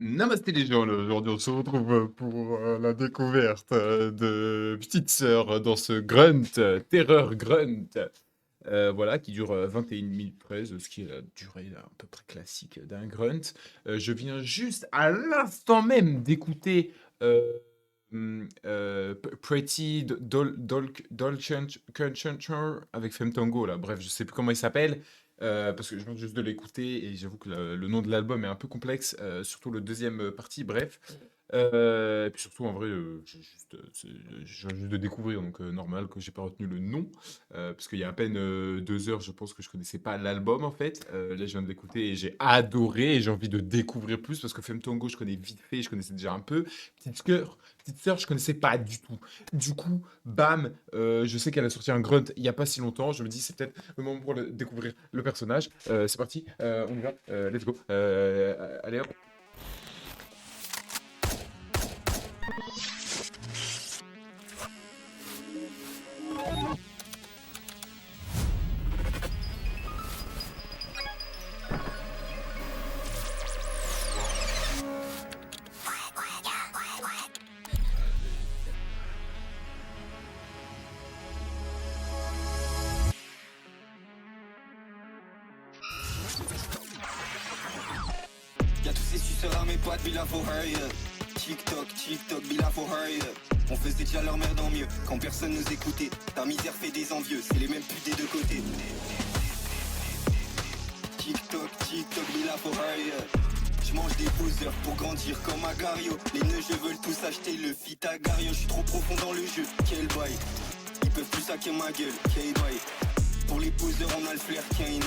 Namasté les gens, aujourd'hui on se retrouve pour la découverte de Petite Sœur dans ce Grunt, Terreur Grunt, voilà, qui dure 21 minutes 13, ce qui est la durée à peu près classique d'un Grunt. Je viens juste à l'instant même d'écouter Pretty Dolce avec Femtango, là, bref, je sais plus comment il s'appelle. Parce que je viens juste de l'écouter et j'avoue que le nom de l'album est un peu complexe, surtout le deuxième partie, bref. Et puis surtout, en vrai, je viens juste de découvrir, donc normal que j'ai pas retenu le nom, parce qu'il y a à peine 2 heures, je pense que je connaissais pas l'album en fait. Là, je viens de l'écouter et j'ai adoré et j'ai envie de découvrir plus parce que Femme Tango, je connais vite fait, je connaissais déjà un peu. Petite sœur, je connaissais pas du tout. Du coup, bam, je sais qu'elle a sorti un grunt il y a pas si longtemps. Je me dis, c'est peut-être le moment pour découvrir le personnage. C'est parti, on y va, let's go. Allez hop. Y'a tous ces suceurs à mes potes, Billa for hurry up. TikTok, Billa for hurry up. On faisait déjà leur merde en mieux, quand personne nous écoutait. Ta misère fait des envieux, c'est les mêmes putes des deux côtés. TikTok, Billa for hurry up. Je mange des poseurs pour grandir comme Agario. Les neugeux veulent tous acheter le fit à Gario. Je suis trop profond dans le jeu, quel bail. Ils peuvent plus saquer ma gueule, quel bail. Pour les poseurs on a le flair, K9.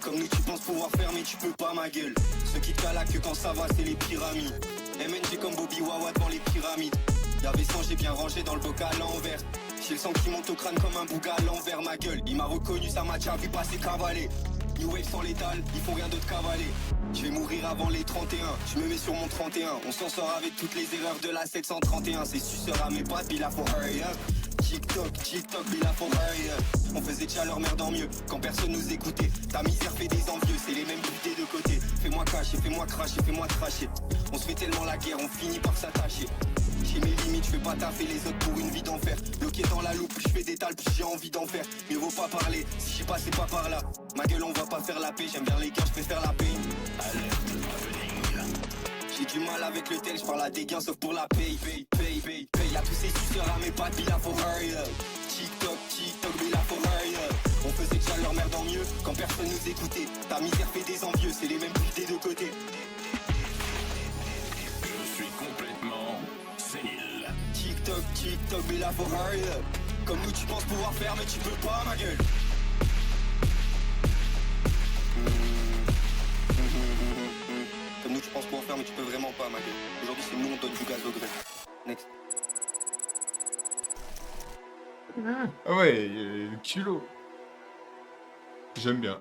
Comme nous tu penses pouvoir faire mais tu peux pas ma gueule. Ceux qui te calent que quand ça va c'est les pyramides. MNG comme Bobby Wawa devant les pyramides. Y'avait 100 j'ai bien rangé dans le bocal à l'envers. J'ai le sang qui monte au crâne comme un bouga à l'envers ma gueule. Il m'a reconnu, ça m'a déjà vu passer cavaler. New Wave sans létal, ils font rien d'autre cavaler. Je vais mourir avant les 31, je me mets sur mon 31. On s'en sort avec toutes les erreurs de la 731. C'est suceur à mes pattes, Billa for hurry up. TikTok, Billa for hurry up. On faisait déjà leur merde en mieux, quand personne nous écoutait. Ta misère fait des envieux, c'est les mêmes buts des deux côtés. Fais-moi cacher, fais-moi cracher, fais-moi tracher. On se fait tellement la guerre, on finit par s'attacher. J'ai mes limites, je fais pas taffer les autres pour une vie d'enfer. Bloqué dans la loupe, plus je fais des tales, plus j'ai envie d'en faire. Mais vaut pas parler, si j'y passais pas par là. Ma gueule, on va pas faire la paix, j'aime bien les gars, je préfère la paix. J'ai du mal avec le tel, je parle à des gains sauf pour la paye. Y'a tous ces suceurs à mes pattes, Billa for hurry up. TikTok, Billa for hurry up. On faisait déjà leur merde en mieux, quand personne nous écoutait. Ta misère fait des envieux, c'est les mêmes buts des deux côtés. Je suis complètement sénile. TikTok, Billa for hurry up. Comme nous tu penses pouvoir faire mais tu peux pas ma gueule. Comme nous tu penses pouvoir faire mais tu peux vraiment pas ma gueule. Aujourd'hui c'est nous on donne du gaz au gré. Next. Ah ouais, le culot. J'aime bien.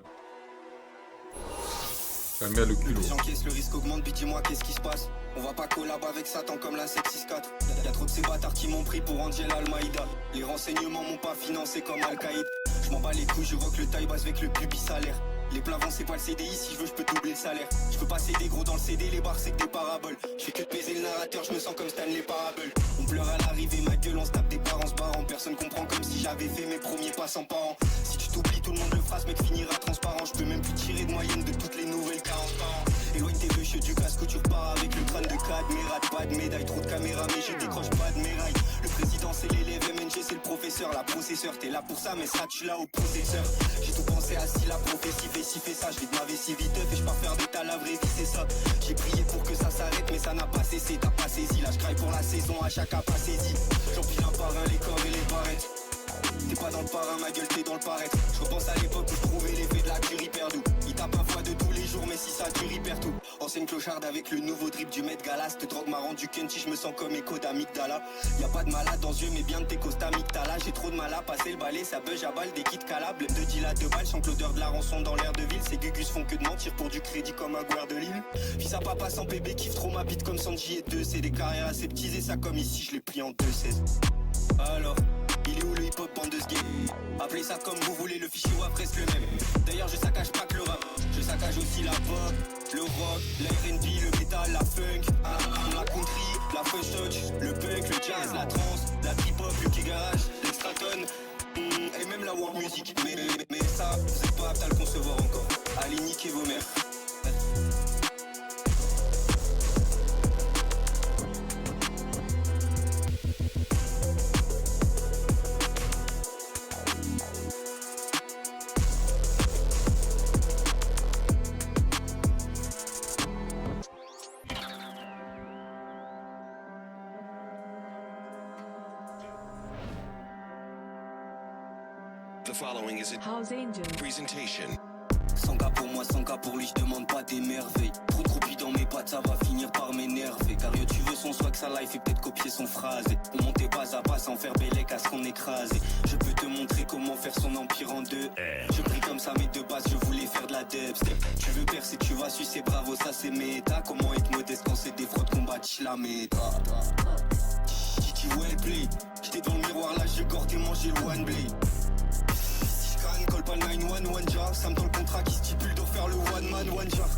J'aime bien le culot. J'encaisse, le risque augmente, puis dis-moi qu'est-ce qui se passe. On va pas collab avec Satan comme la 764. Y'a trop de ces bâtards qui m'ont pris pour Angel Al-Maïda. Les renseignements m'ont pas financé comme Al-Qaïd. Je m'en bats les couilles, je vois que le taille basse avec le pubis salaire. Les plats vont c'est pas le CDI, si je veux je peux doubler le salaire. Je peux passer des gros dans le CD, les barres c'est que des paraboles. Je fais que de baiser le narrateur, je me sens comme Stanley Parable. On pleure à l'arrivée, ma gueule, on se tape des parents se barrant. Personne comprend comme si j'avais fait mes premiers pas sans parents. Si tu t'oublies, tout le monde le fera, ce mec finira transparent. Je peux même plus tirer de moyenne de toutes les nouvelles 40 ans. Éloigne tes deux cheveux du casque, tu repars avec le crâne de Cadmérat. Pas de médaille, trop de caméras, mais je décroche pas de médaille. Le président c'est l'élève, MNG c'est le professeur. La processeur, t'es là pour ça, mais seras-tu là au processeur? J'ai tout pensé à si la prophétie fait si fait ça. Je vide ma vessie vite et je pars faire de ta la vraie vie, c'est ça. J'ai prié pour que ça s'arrête, mais ça n'a pas cessé. T'as pas saisi, là je craille pour la saison, à chaque pas saisi. J'empile un par un les corps et les barrettes. T'es pas dans le parrain, ma gueule, t'es dans le paraître. Je repense à l'époque où je trouvais l'effet de la cure hyper doux. Il tape un fois de tous les jours, mais si ça dure hyper tout. Ancienne clocharde avec le nouveau drip du Met Gala. Cette drogue m'a rendu Kenchi, je me sens comme écho d'amygdala. Y'a pas de malade dans yeux, mais bien de tes costamictala. J'ai trop de mal à passer le balai, ça beuge à balle, des kits calables. De deal à 2 balles, sans que l'odeur de la rançon dans l'air de ville. Ces gugus font que de mentir pour du crédit comme un guerre de Lille. Fils à papa sans bébé, kiffe trop ma bite comme Sanji et 2. C'est des carrières aseptisées, ça comme ici, je l'ai pris en 2-16. Alors il est où le hip-hop, bande de sgay? Appelez ça comme vous voulez, le fichier WAV reste le même. D'ailleurs je saccage pas que le rap, je saccage aussi la pop, le rock, la R&B, le metal, la funk, la country, la funk touch, le punk, le jazz, la trance, la trip-hop, le key garage, l'extraton, et même la world music. Mais ça, vous êtes pas apte à le concevoir encore. Allez niquer vos mères. The following is a House Angel. presentation. 100 cas pour moi, 100 cas pour lui, je demande pas des merveilles. Trop de croupies dans mes pattes, ça va finir par m'énerver. Car yo, tu veux son swag, sa life et peut-être copier son phrasé. On montait pas à pas sans faire bellec à ce qu'on écrasait. Je peux te montrer comment faire son empire en deux. Je prie comme ça, mais de base, je voulais faire de la dubstep. Tu veux percer, tu vas sucer, bravo, ça c'est méta. Comment être modeste quand c'est des fraudes qu'on bâtit la méta. Titi well play, j'étais dans le miroir là, j'ai gordé manger le one blade. Colle pas le 911 jar, ça me dans le contrat qui stipule de faire le one man one jar.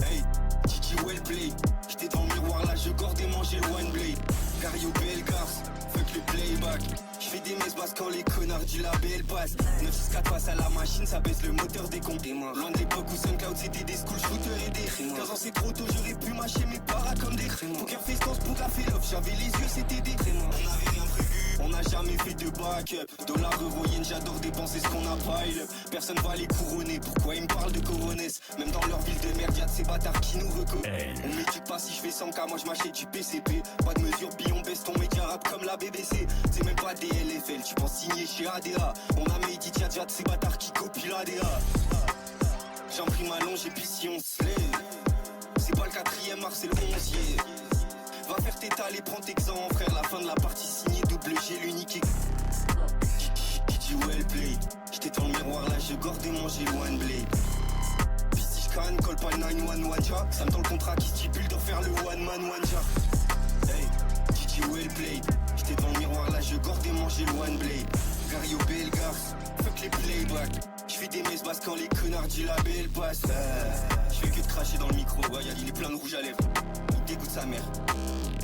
Hey, Titi well play, j'étais dans le miroir là, je gordais manger le one blade. Gario Belgars, fuck le playback. J'fais des messes basses quand les connards du label passent. 964 passe à la machine, ça baisse le moteur des comptes. Loin de l'époque où SoundCloud c'était des school shooters et des 15 ans c'est trop tôt, j'aurais pu mâcher mes paras comme des Poker face quand pour café love, j'avais les yeux c'était des On avait rien prévu. On n'a jamais fait de backup. Dollar, euro, yen, j'adore dépenser ce qu'on a pile up. Personne va les couronner, pourquoi ils me parlent de coronesse? Même dans leur ville de merde, y'a de ces bâtards qui nous reconnent. On m'éduque pas si je fais 100K, moi je m'achète du PCP. Pas de mesure, on baisse ton média rap comme la BBC. C'est même pas des LFL, tu penses signer chez ADA. On a made it, y'a déjà de ces bâtards qui copient l'ADA. J'imprime ma longe et puis si on se lève, c'est pas le 4ème mars, c'est le 11e. Va faire tes tales et prends tes exemples, frère. La fin de la partie signée, double G, l'unique. J'ai well play. J'étais dans le miroir là, je gordais manger le one blade. Puis si je canne, colle pas le 911 jar. Ça me dans le contrat qui stipule de faire le one man one jar. Hey, Gigi well play. J'étais dans le miroir là, je gordais manger le one blade. Gario Belgars, fuck les playbacks. J'fais des messes basses quand les connards du label passent. J'fais que de cracher dans le micro, ouais, il est plein de rouge à lèvres. Il dégoûte sa mère.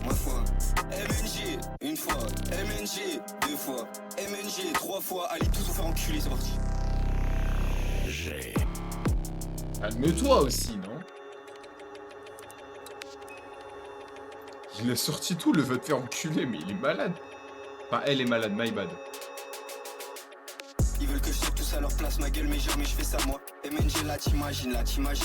Moi fois, MNG, une fois, MNG, deux fois, MNG, trois fois, allez tous vous faire enculer, c'est parti. Calme-toi aussi, non? Il a sorti tout, le veut te faire enculer, mais il est malade. Enfin, elle est malade, my bad. Ils veulent que je saute tous à leur place, ma gueule, mais jamais je fais ça moi. MNG là t'imagines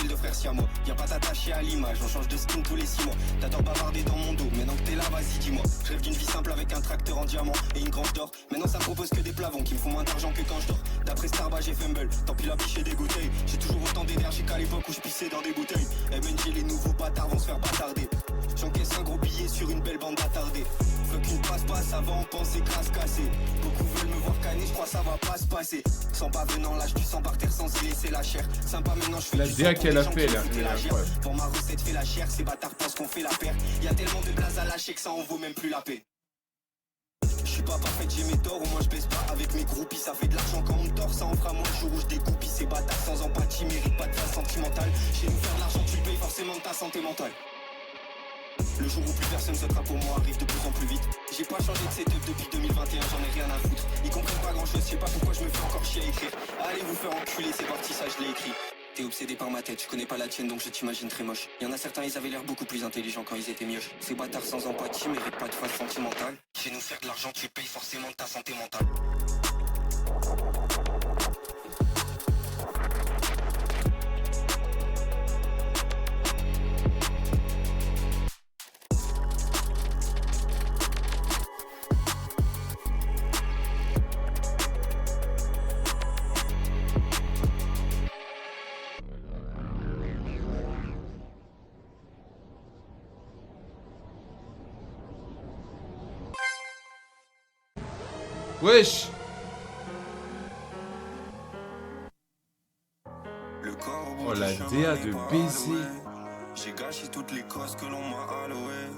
de frère si à moi. Y'a pas t'attacher à l'image, on change de skin tous les 6 mois. T'adores bavarder dans mon dos, maintenant que t'es là, vas-y dis-moi. Je rêve d'une vie simple avec un tracteur en diamant et une grange d'or. Maintenant ça me propose que des plavons qui me font moins d'argent que quand je dors. D'après Starba j'ai fumble, tant pis la biche et des bouteilles. J'ai toujours autant d'énergie qu'à l'époque où je pissais dans des bouteilles. MNG les nouveaux bâtards vont se faire bâtarder. J'encaisse un gros billet sur une belle bande attardée. Fuck une passe-passe, ça va en penser crasse cassée. Beaucoup veulent me voir canner, je crois ça va pas se passer. Sans pas venant lâche du sang par terre sans y laisser la chair. Sympa maintenant je fais La du DA sang pour qu'elle les a gens fait, qui elle foutaient est la gère. incroyable. Pour ma recette fait la chair, ces bâtards pensent qu'on fait la paire. Y'a tellement de blazes à lâcher que ça en vaut même plus la paix. Je suis pas parfait, j'ai mes torts, au moins je baisse pas avec mes groupies. Ça fait de l'argent quand on me tord, ça en fera moins le jour où je dégoupille. Ces bâtards sans empathie méritent pas de phase sentimentale. Chez nous faire de l'argent tu le payes forcément de ta santé mentale. Le jour où plus personne sautera pour moi arrive de plus en plus vite. J'ai pas changé de setup depuis 2021, j'en ai rien à foutre. Ils comprennent pas grand chose, je sais pas pourquoi je me fais encore chier à écrire. Allez vous faire enculer, c'est parti, ça je l'ai écrit. T'es obsédé par ma tête, je connais pas la tienne donc je t'imagine très moche. Y'en a certains, ils avaient l'air beaucoup plus intelligents quand ils étaient mioches. Ces bâtards sans empathie méritent pas de phase sentimentale. Chez nous faire de l'argent, tu payes forcément de ta santé mentale. Wesh! Le corps au bout Oh du la chemin DA n'est de pas baiser. alloué. J'ai gâché toutes les causes que l'on m'a allouées.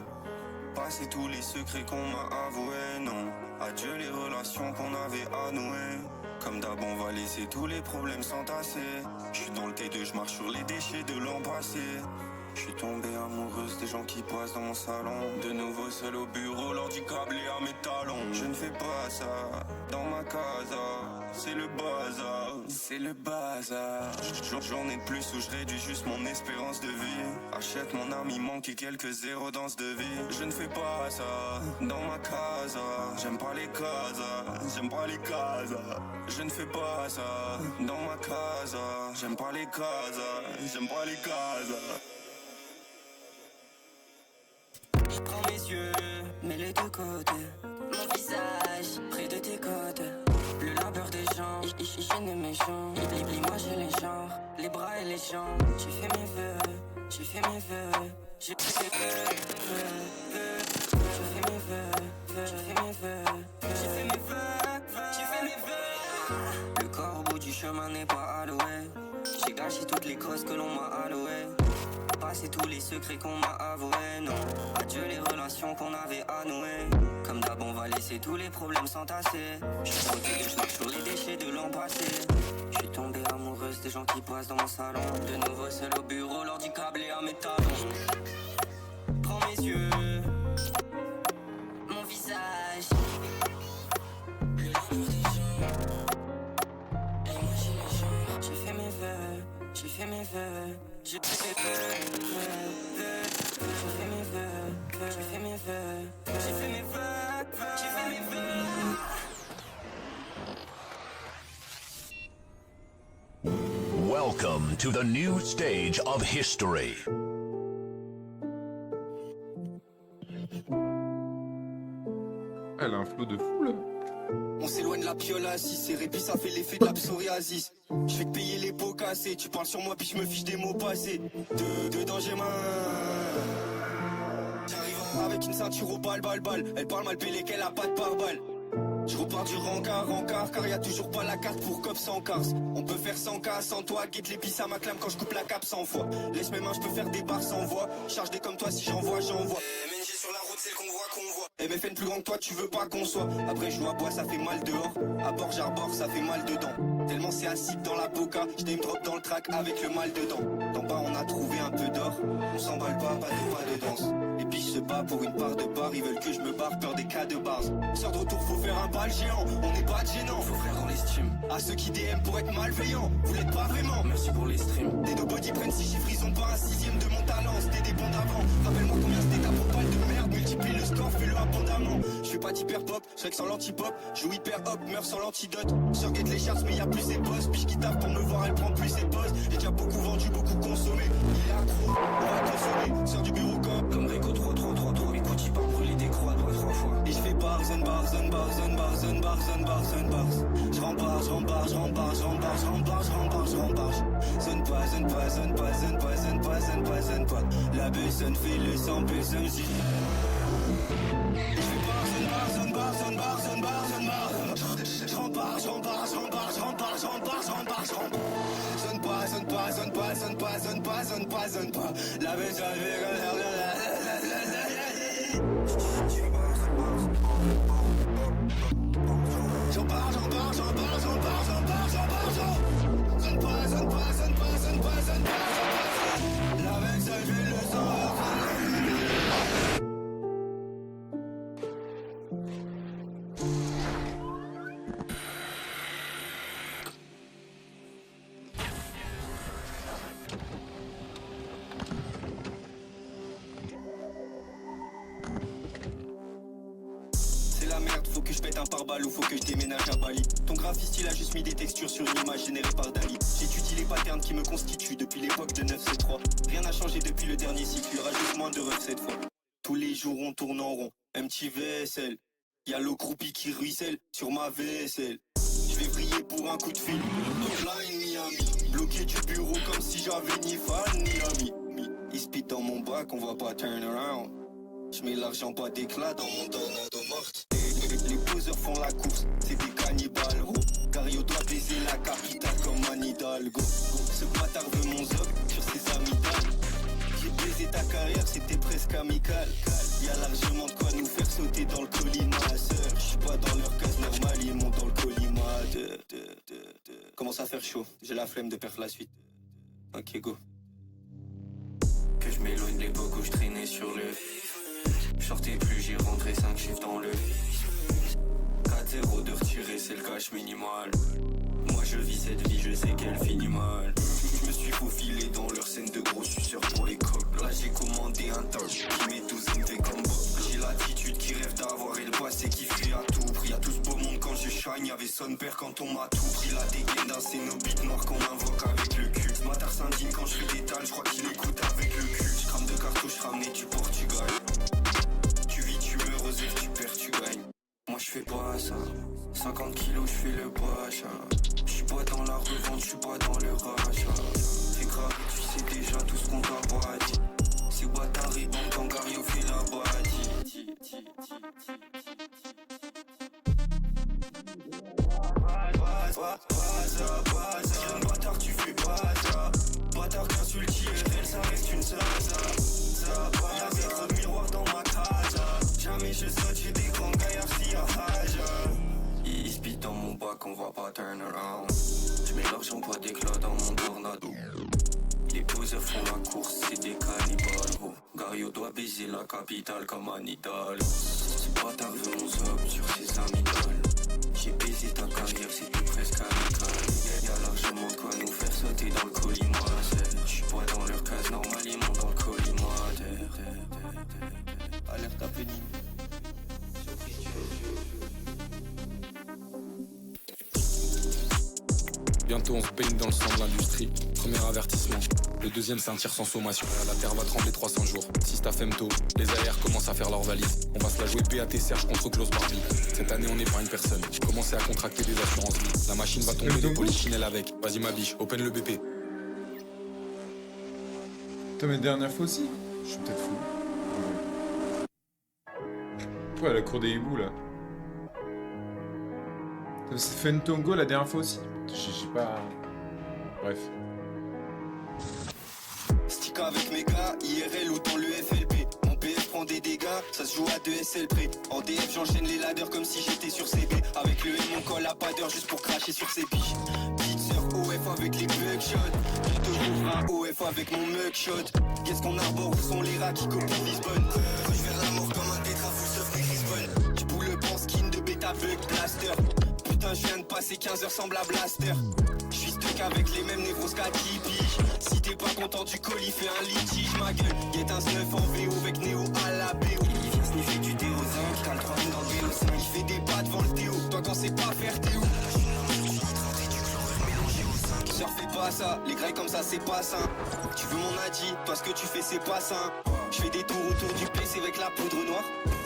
Passer tous les secrets qu'on m'a avoués, non. Adieu les relations qu'on avait à nouer. Comme d'hab on va laisser tous les problèmes s'entasser. J'suis dans le T2, j'marche sur les déchets de l'an passé. J'suis tombé amoureuse des gens qui passent dans mon salon. De nouveau seul au bureau, l'ordi câblé à mes talons. Je ne fais pas ça dans ma casa. C'est le bazar, c'est le bazar. J'en ai plus où je réduis juste mon espérance de vie. Achète mon ami, manque quelques zéros dans ce devis. Je ne fais pas ça dans ma casa. J'aime pas les casas, j'aime pas les casas. Je ne fais pas ça dans ma casa. J'aime pas les casas, j'aime pas les casas. Je prends mes yeux, mets-les de côté. Mon visage, près de tes côtes. Le labeur des gens, je n'ai méchant. Moi j'ai les genres, les bras et les jambes. J'ai fait mes vœux, j'ai fait mes vœux. J'ai fait mes vœux, j'ai fait mes vœux, j'ai fait mes vœux, j'ai fait mes vœux, j'ai fait mes vœux. Le corps au bout du chemin n'est pas alloué. J'ai gâché toutes les causes que l'on m'a allouées. Passer tous les secrets qu'on m'a avoués, non. Adieu les relations qu'on avait à nouer. Comme d'hab on va laisser tous les problèmes s'entasser. J'suis au T2, j'marche sur les déchets de l'an passé. J'suis tombée amoureuse des gens qui passent dans mon salon. De nouveau seul au bureau, l'ordi câblé à mes talons. Prends mes yeux, mon visage. Le labeur des gens. Et moi j'ai les gens. J'ai fait mes vœux, j'ai fait mes vœux. J'ai fait mes vœux, j'ai fait mes vœux, j'ai fait mes vœux, j'ai fait mes vœux, j'ai fait mes vœux. Welcome to the new stage of history. Elle a un flow de fou là. On s'éloigne de la piole assise, c'est répit, ça fait l'effet de la psoriasis. Je fais que payer les pots cassés, tu parles sur moi puis je me fiche des mots passés. Dedans j'ai main. J'arrive avec une ceinture au bal. Elle parle mal pelé qu'elle a pas de pare-balles. Je repars du rencard, car y a toujours pas la carte pour cop sans cars. On peut faire 100K sans toi, guette l'épice à ma clame quand je coupe la cape 100 fois. Laisse mes mains, je peux faire des barres sans voix. Charge des comme toi si j'envoie. MNG sur la route, c'est le qu'on voit. MFN plus grand que toi, tu veux pas qu'on soit. Après je joue à bois, ça fait mal dehors. À bord j'arbore, ça fait mal dedans. Tellement c'est acide dans la boca, je me drop dans le track avec le mal dedans. D'en bas on a trouvé un peu d'or. On s'emballe pas de danse. Les biches se battent pour une part de bar, ils veulent que je me barre, peur des cas de bars. Sors de retour, faut faire un bal géant, on n'est pas de gênant. Faut frère dans les streams. À ceux qui DM pour être malveillants, vous l'êtes pas vraiment. Merci pour les streams. Des nobody prennent 6 chiffres, ils ont pas un sixième de mon talent. C'était des bons d'avant. Rappelle-moi combien c'était ta propale de merde. Multiplie le score, fais-le abondamment. Je fais pas d'hyper pop, je serais que sans l'anti-pop. Joue hyper hop, meurs sans l'antidote. Sur get les charts, mais y a plus ses boss. Biche qui tape pour me voir, elle prend plus ses postes. J'ai déjà beaucoup vendu, beaucoup consommé. Il est accro, on va consommer. Sors du bureau comme Rico 3. Écoute, il part brûler des croix droit 3 fois. Et je fais bars. Zone pas. La personne fait le sang, personne si. Je fais bars. Zone pas. La personne faut que je pète un pare-balles ou faut que je déménage à Bali. Ton graphiste il a juste mis des textures sur une image générée par Dali. J'étudie les patterns qui me constituent depuis l'époque de 9C3. Rien n'a changé depuis le dernier cycle, il y aura juste moins de refs cette fois. Tous les jours on tourne en rond, MTVSL. Y'a le groupie qui ruisselle sur ma vaisselle. Je vais briller pour un coup de fil. Offline Miami, bloqué du bureau comme si j'avais ni fan ni ami. Il speed dans mon bac, on va pas turn around. J'mets l'argent pas d'éclat dans mon tornado morte. Les poseurs font la course, c'est des cannibales. Cario doit baiser la capitale comme Anne Hidalgo. Ce bâtard veut mon zob sur ses amygdales. J'ai baisé ta carrière, c'était presque amical. Y'a largement de sauter dans le colimateur. Je suis pas dans leur case normale, ils montent dans le collimateur. Commence à faire chaud, j'ai la flemme de perdre la suite. Ok, go. Que je m'éloigne de l'époque où je traînais sur le. Je sortais plus, j'ai rentré 5 chiffres dans le. 4-0 de retirer, c'est le cash minimal. Moi je vis cette vie, je sais qu'elle finit mal. Je me suis faufilé dans leur scène de gros suceurs pour les coques. Là j'ai commandé un tas qui met 12 MV comme Bob. J'ai l'attitude qui rêve d'avoir et le passé qui fait à tout prix. Y'a tout ce beau monde quand je shine, y'avait son père quand on m'a tout pris. La dégaine d'un cénobite noir qu'on invoque avec le cul. Ce matin s'indigne quand je fais des talles, je crois qu'il écoute avec le cul. Je crame de cartouches ramenées du Portugal. Tu vis, tu meurs, oses, tu perds, tu gagnes. Moi je fais pas ça, 50 kilos je fais le pacha. Je suis pas dans la revente, je suis pas dans le rachat. C'est grave, tu sais déjà tout ce qu'on t'a pas dit. C'est bâtard et bon quand Gario fait la badie. Tiens bâtard tu fais pas ça. Bâtard qu'insulte IRL ça reste une sasa. Y'avait trop de miroirs dans ma casa. Jamais je saute, j'ai des grands gaillards si à Haja. Ils speed dans mon bac, on va pas turn around. J'mets l'argent pas d'éclat dans mon tornado. Les poseurs font la course, c'est des cannibales. Oh. Gario doit baiser la capitale comme Anidal. Ce bâtard veut mon sob sur ses amygdales. J'ai baisé ta carrière, c'est plus presque amical. Y'a largement de quoi nous faire sauter dans le collimateur. J'suis pas dans leur case normale, ils montent dans le collimateur. Alerte à pénible. Bientôt on se baigne dans le sang de l'industrie. Premier avertissement. Le deuxième c'est un tir sans sommation. La terre va trembler 300 jours. Si t'as femto, les AR commencent à faire leur valise. On va se la jouer BAT Serge contre Klaus Barbie. Cette année on n'est pas une personne. J'ai commencé à contracter des assurances vie. La machine va tomber, les polichinelles avec. Vas-y ma biche, open le BP. Putain, mais dernière fois aussi. Je suis peut-être fou. Ouais, la cour des hiboux là. C'est Fentongo la dernière fois aussi. J'ai pas. Bref. Stick avec mes gars, IRL ou dans le FLP. Mon PF prend des dégâts, ça se joue à 2 SL près. En DF j'enchaîne les ladders comme si j'étais sur CB. Avec le M on colle à pas d'heure juste pour cracher sur ses biches. Petite sœur OF avec les bugshots. Je te rouvre un OF avec mon mugshot. Qu'est-ce qu'on arbore, où sont les rats qui copient Lisbonne. Je vers la mort comme un tétra full sauf Lisbonne. J'boule le pan skin de bêta bug blaster. Putain je viens de passer 15 heures sans blaster. J'suis stuck avec les mêmes névros qu'à 10 piges. Si t'es pas content du colis, fais un litige, ma gueule. Get un 9 en VO avec Néo à la BO. Il vient sniffer du DO5, t'as le 3 dans le BO5. Il fait des pas devant le Théo, toi quand c'est pas faire Théo. Surfez pas ça, les grailles comme ça c'est pas sain. Tu veux mon adi, toi ce que tu fais c'est pas sain. Je fais des tours autour du PC avec la poudre noire.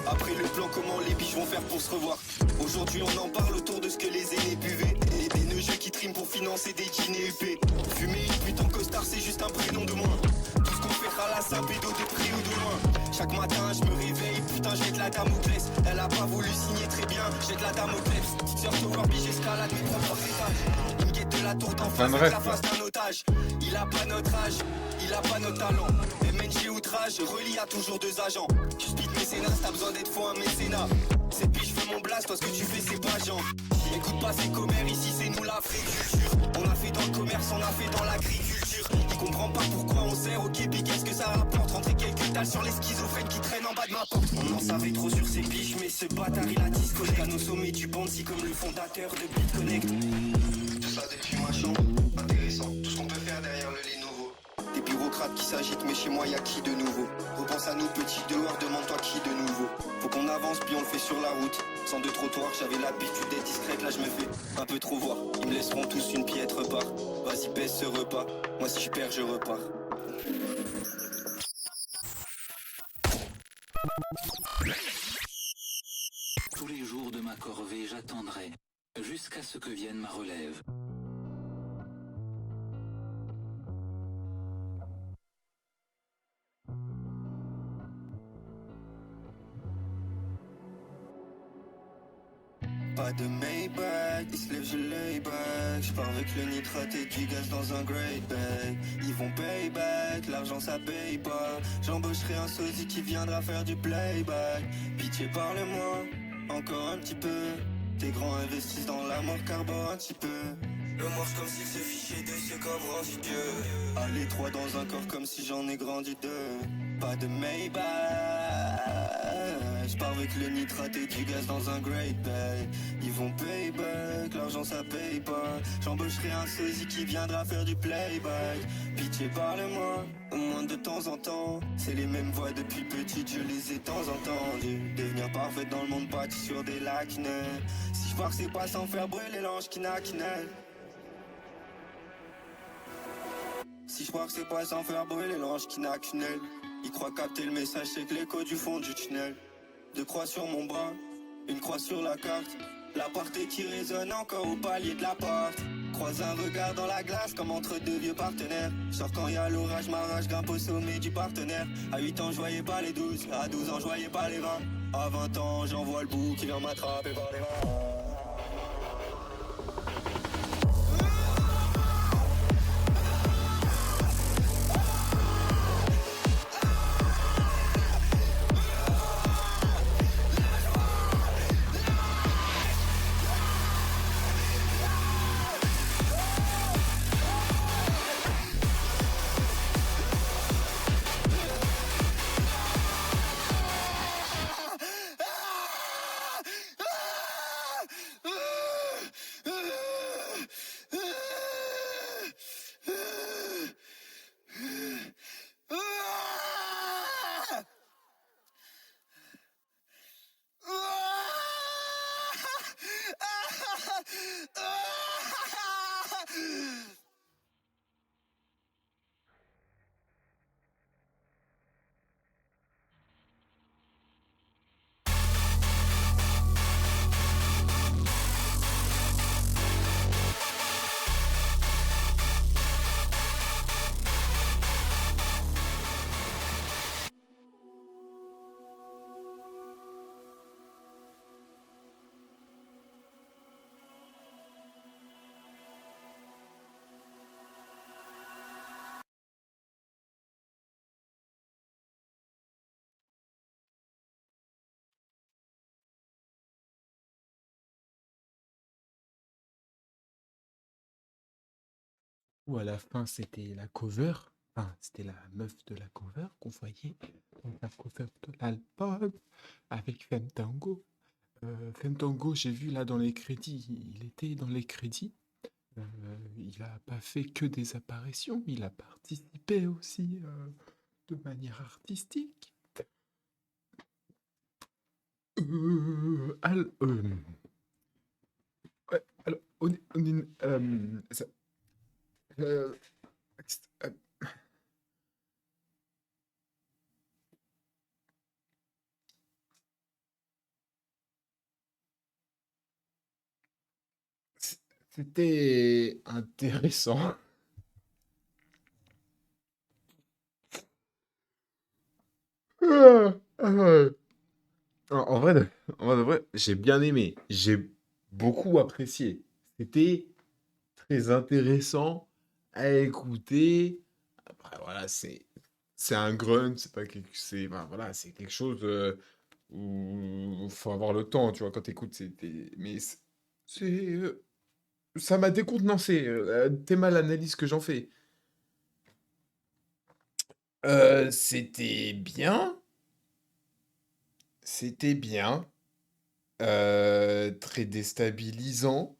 Après le plan, comment les biches vont faire pour se revoir. Aujourd'hui on en parle autour de ce que les aînés buvaient. Et des neugeux qui triment pour financer des dîners UP. Fumer une pute en costard c'est juste un prénom de moins. Tout ce qu'on fait à la sapédo de près ou de loin. Chaque matin je me réveille, putain jette la Damoclès. Elle a pas voulu signer très bien, jette la Damoclès. Petite sœur Tower j'escalade mes propres étages. Une guette de la tour d'en face avec la face d'un otage. Il a pas notre âge, il a pas notre talent. MNG outrage, relie à toujours 2 agents. Tu speed mécénat, t'as besoin d'être faux un mécénat. Cette biche fait mon blast, toi ce que tu fais c'est pas genre. Écoute pas ces commères, ici c'est nous la vraie culture. On a fait dans le commerce, on a fait dans l'agriculture. Il comprend pas pourquoi on sert, ok puis qu'est-ce que ça rapporte. Rentrer quelques dalles sur les schizophrènes qui traînent en bas de ma porte. On en savait trop sur ces biches, mais ce bâtard il a disconnect. À nos sommets du Bonzi comme le fondateur de BitConnect. Tout ça depuis ma chambre, intéressant. Tout ce qu'on peut faire derrière le lit nouveau. Des bureaucrates qui s'agitent, mais chez moi y'a qui de nouveau? Repense à nous petits dehors, demande-toi qui de nouveau. Faut qu'on avance, puis on le fait sur la route. Sans de trottoir, j'avais l'habitude d'être discrète, là je me fais un peu trop voir. Ils me laisseront tous une piètre part. Vas-y baisse ce repas, moi si je perds je repars. Tous les jours de ma corvée, j'attendrai jusqu'à ce que vienne ma relève. Pas de Maybach, il se lève, je lay back. J'pars avec le nitrate et du gaz dans un great bag. Ils vont pay back, l'argent ça paye pas. J'embaucherai un sosie qui viendra faire du playback. Pitié, parle-moi, encore un petit peu. Tes grands investissent dans la mort, carbone un petit peu. Le marche comme s'il se fichait de ce qu'a grandi Dieu. Aller trois dans un corps comme si j'en ai grandi deux. Pas de Maybach. J'pars avec le nitrate et du gaz dans un great bag. Ils vont payback, l'argent ça paye pas. J'embaucherai un sosie qui viendra faire du playback. Pitié, parle-moi, au moins de temps en temps. C'est les mêmes voix depuis petite, je les ai temps entendues. Devenir parfait dans le monde bâti sur des lacunes. Si je pars c'est pas sans faire brûler l'ange qui n'a qu'une aile. Si je crois que c'est pas sans faire brûler l'ange qui n'a qu'une aile. Il croit capter le message, c'est que l'écho du fond du tunnel. Deux croix sur mon bras, une croix sur la carte. La portée qui résonne encore au palier de la porte. Croise un regard dans la glace comme entre deux vieux partenaires. Sors quand y a l'orage, m'arrache, grimpe au sommet du partenaire. À 8 ans je voyais pas les 12, à 12 ans je voyais pas les 20. À 20 ans j'en vois le bout qui vient m'attraper par les mains. Ou à la fin, c'était la cover. Enfin, c'était la meuf de la cover qu'on voyait dans la cover de l'album avec Femtango. Femtango, j'ai vu là dans les crédits, il était dans les crédits. Il a pas fait que des apparitions, il a participé aussi de manière artistique. Ouais, alors, euh, euh, c'était intéressant. Ah, ah. En vrai, en vrai, j'ai bien aimé. J'ai beaucoup apprécié. C'était très intéressant à écouter. Après, voilà, c'est un grunt, c'est pas quelque, c'est, ben, voilà, c'est quelque chose où faut avoir le temps, tu vois, quand t'écoutes. Mais ça m'a décontenancé. T'es mal l'analyse que j'en fais. C'était bien. C'était bien. Très déstabilisant.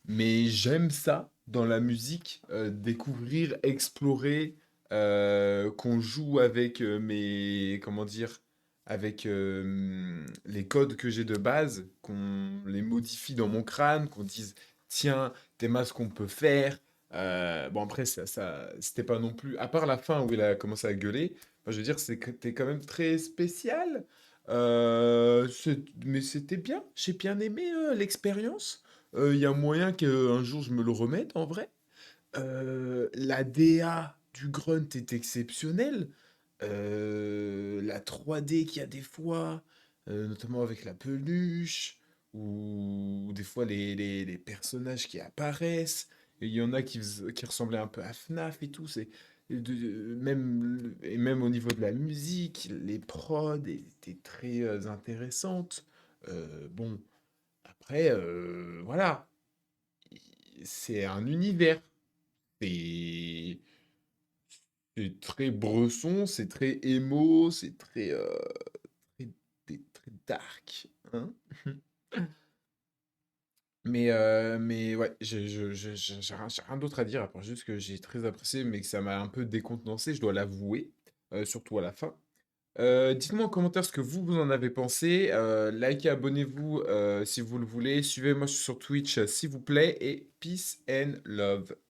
Mais j'aime ça dans la musique, découvrir, explorer, qu'on joue avec mes, comment dire, avec les codes que j'ai de base, qu'on les modifie dans mon crâne, qu'on dise, tiens, Théma, ce qu'on peut faire. Bon, après, c'était pas non plus, à part la fin où il a commencé à gueuler, moi, je veux dire, c'était quand même très spécial. Mais c'était bien, j'ai bien aimé l'expérience. Il y a moyen qu'un jour je me le remette en vrai. La DA du Grunt est exceptionnelle. La 3D qu'il y a des fois, notamment avec la peluche, ou des fois les personnages qui apparaissent. Et il y en a qui ressemblaient un peu à FNAF et tout. Et même au niveau de la musique, les prods étaient très intéressantes. Bon, après, voilà, c'est un univers. C'est c'est très bresson, c'est très émo, c'est très, très dark, hein. Mais ouais, j'ai rien d'autre à dire, à part juste que j'ai très apprécié, mais que ça m'a un peu décontenancé, je dois l'avouer, surtout à la fin. Dites-moi en commentaire ce que vous en avez pensé. Likez, abonnez-vous si vous le voulez. Suivez-moi sur Twitch s'il vous plaît. Et peace and love.